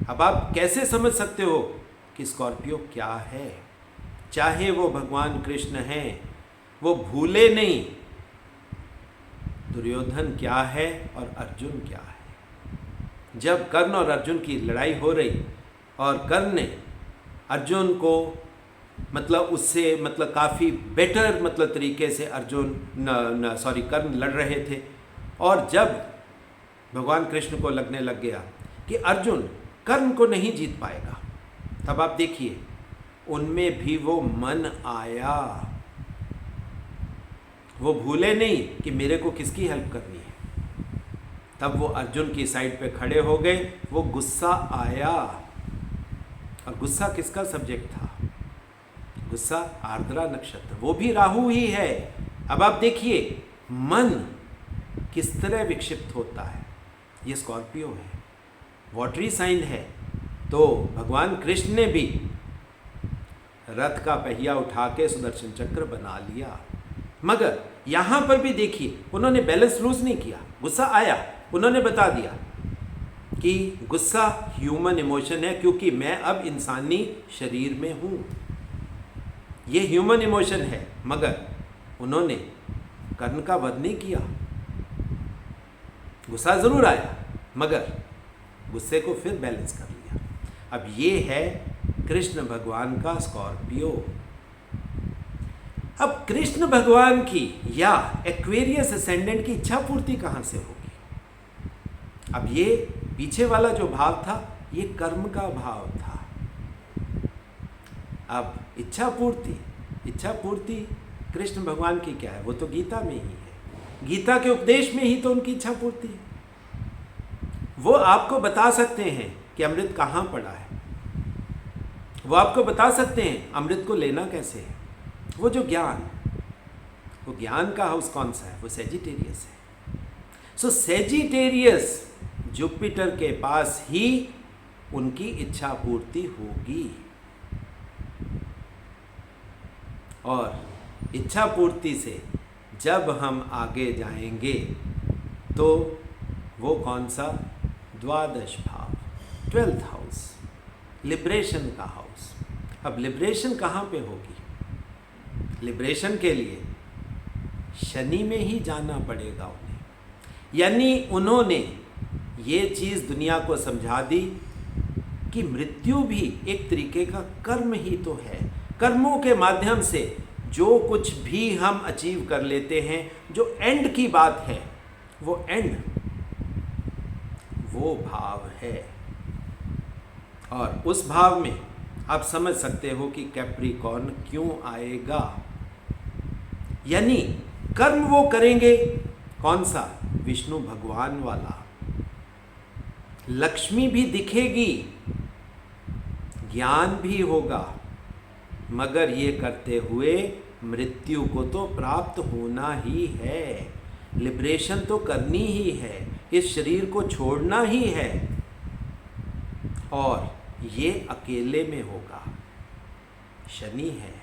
अब आप कैसे समझ सकते हो कि स्कॉर्पियो क्या है? चाहे वो भगवान कृष्ण हैं, वो भूले नहीं दुर्योधन क्या है और अर्जुन क्या है। जब कर्ण और अर्जुन की लड़ाई हो रही और कर्ण ने अर्जुन को उससे काफ़ी बेटर तरीके से कर्ण लड़ रहे थे, और जब भगवान कृष्ण को लगने लग गया कि अर्जुन कर्ण को नहीं जीत पाएगा, तब आप देखिए उनमें भी वो मन आया। वो भूले नहीं कि मेरे को किसकी हेल्प करनी है। तब वो अर्जुन की साइड पे खड़े हो गए। वो गुस्सा आया, और गुस्सा किसका सब्जेक्ट था? गुस्सा आर्द्रा नक्षत्र, वो भी राहु ही है। अब आप देखिए मन किस तरह विक्षिप्त होता है। ये स्कॉर्पियो है, वाटरी साइन है। तो भगवान कृष्ण ने भी रथ का पहिया उठा के सुदर्शन चक्र बना लिया, मगर यहाँ पर भी देखिए उन्होंने बैलेंस लूज नहीं किया। गुस्सा आया, उन्होंने बता दिया कि गुस्सा ह्यूमन इमोशन है, क्योंकि मैं अब इंसानी शरीर में हूँ, ये ह्यूमन इमोशन है। मगर उन्होंने कर्ण का वध नहीं किया। गुस्सा ज़रूर आया, मगर गुस्से को फिर बैलेंस कर लिया। अब ये है कृष्ण भगवान का स्कॉर्पियो। अब कृष्ण भगवान की या एक्वेरियस असेंडेंट की इच्छा पूर्ति कहाँ से होगी? अब ये पीछे वाला जो भाव था ये कर्म का भाव था। अब इच्छा पूर्ति कृष्ण भगवान की क्या है? वो तो गीता में ही है। गीता के उपदेश में ही तो उनकी इच्छा पूर्ति है। वो आपको बता सकते हैं कि अमृत कहाँ पड़ा है, वो आपको बता सकते हैं अमृत को लेना कैसे है। वो जो ज्ञान, वो ज्ञान का हाउस कौन सा है? वो सेजिटेरियस है। सो सेजिटेरियस जुपिटर के पास ही उनकी इच्छा पूर्ति होगी, और इच्छा पूर्ति से जब हम आगे जाएंगे तो वो कौन सा? द्वादश भाव, 12th हाउस, लिबरेशन का हाउस। अब लिबरेशन कहाँ पे होगी? लिबरेशन के लिए शनि में ही जाना पड़ेगा उन्हें। यानी उन्होंने ये चीज़ दुनिया को समझा दी कि मृत्यु भी एक तरीके का कर्म ही तो है। कर्मों के माध्यम से जो कुछ भी हम अचीव कर लेते हैं, जो एंड की बात है, वो एंड, वो भाव है। और उस भाव में आप समझ सकते हो कि कैप्रिकॉर्न क्यों आएगा। यानी कर्म वो करेंगे कौन सा? विष्णु भगवान वाला। लक्ष्मी भी दिखेगी, ज्ञान भी होगा, मगर ये करते हुए मृत्यु को तो प्राप्त होना ही है। लिबरेशन तो करनी ही है, इस शरीर को छोड़ना ही है, और ये अकेले में होगा। शनि है।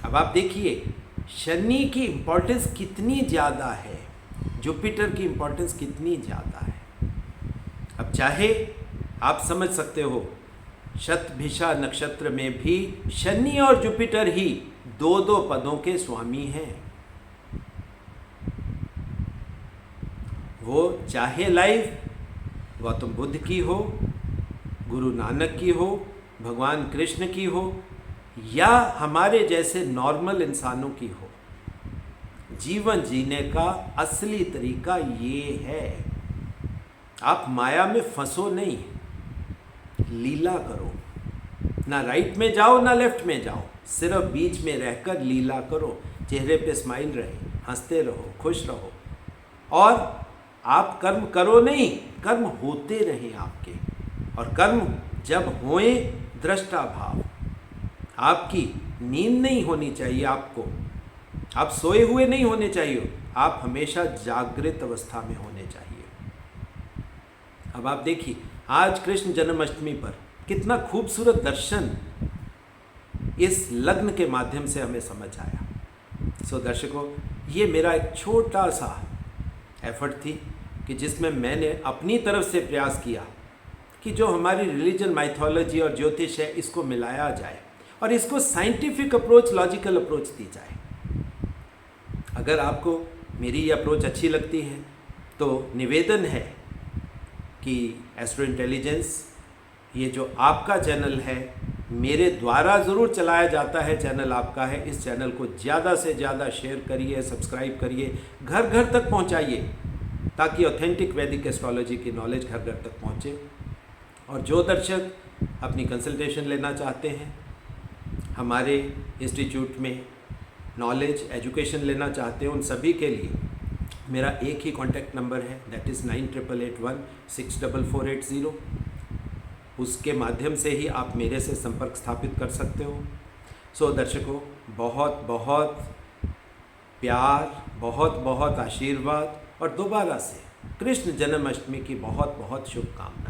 अब आप देखिए शनि की इम्पोर्टेंस कितनी ज़्यादा है, जुपिटर की इम्पोर्टेंस कितनी ज़्यादा है। अब चाहे आप समझ सकते हो शतभिषा नक्षत्र में भी शनि और जुपिटर ही दो दो पदों के स्वामी हैं। वो चाहे लाइफ गौतम बुद्ध की हो, गुरु नानक की हो, भगवान कृष्ण की हो, या हमारे जैसे नॉर्मल इंसानों की हो, जीवन जीने का असली तरीका ये है। आप माया में फंसो नहीं, लीला करो। ना राइट में जाओ ना लेफ्ट में जाओ, सिर्फ बीच में रहकर लीला करो। चेहरे पे स्माइल रहे, हंसते रहो, खुश रहो। और आप कर्म करो नहीं, कर्म होते रहें आपके। और कर्म जब होए दृष्टा भाव। आपकी नींद नहीं होनी चाहिए, आपको आप सोए हुए नहीं होने चाहिए, आप हमेशा जागृत अवस्था में होने चाहिए। अब आप देखिए, आज कृष्ण जन्माष्टमी पर कितना खूबसूरत दर्शन इस लग्न के माध्यम से हमें समझ आया। सो दर्शकों, ये मेरा एक छोटा सा एफर्ट थी कि जिसमें मैंने अपनी तरफ से प्रयास किया कि जो हमारी रिलीजन, माइथोलॉजी और ज्योतिष है, इसको मिलाया जाए और इसको साइंटिफिक अप्रोच, लॉजिकल अप्रोच दी जाए। अगर आपको मेरी ये अप्रोच अच्छी लगती है तो निवेदन है कि एस्ट्रो इंटेलिजेंस, ये जो आपका चैनल है, मेरे द्वारा ज़रूर चलाया जाता है, चैनल आपका है, इस चैनल को ज़्यादा से ज़्यादा शेयर करिए, सब्सक्राइब करिए, घर घर तक पहुंचाइए, ताकि ऑथेंटिक वैदिक एस्ट्रोलॉजी की नॉलेज घर घर तक पहुंचे। और जो दर्शक अपनी कंसल्टेशन लेना चाहते हैं, हमारे इंस्टीट्यूट में नॉलेज एजुकेशन लेना चाहते हैं, उन सभी के लिए मेरा एक ही कॉन्टैक्ट नंबर है, दैट इज़ 9881164480। उसके माध्यम से ही आप मेरे से संपर्क स्थापित कर सकते हो। सो दर्शकों, बहुत बहुत प्यार, बहुत बहुत आशीर्वाद और दोबारा से कृष्ण जन्माष्टमी की बहुत बहुत शुभकामनाएं।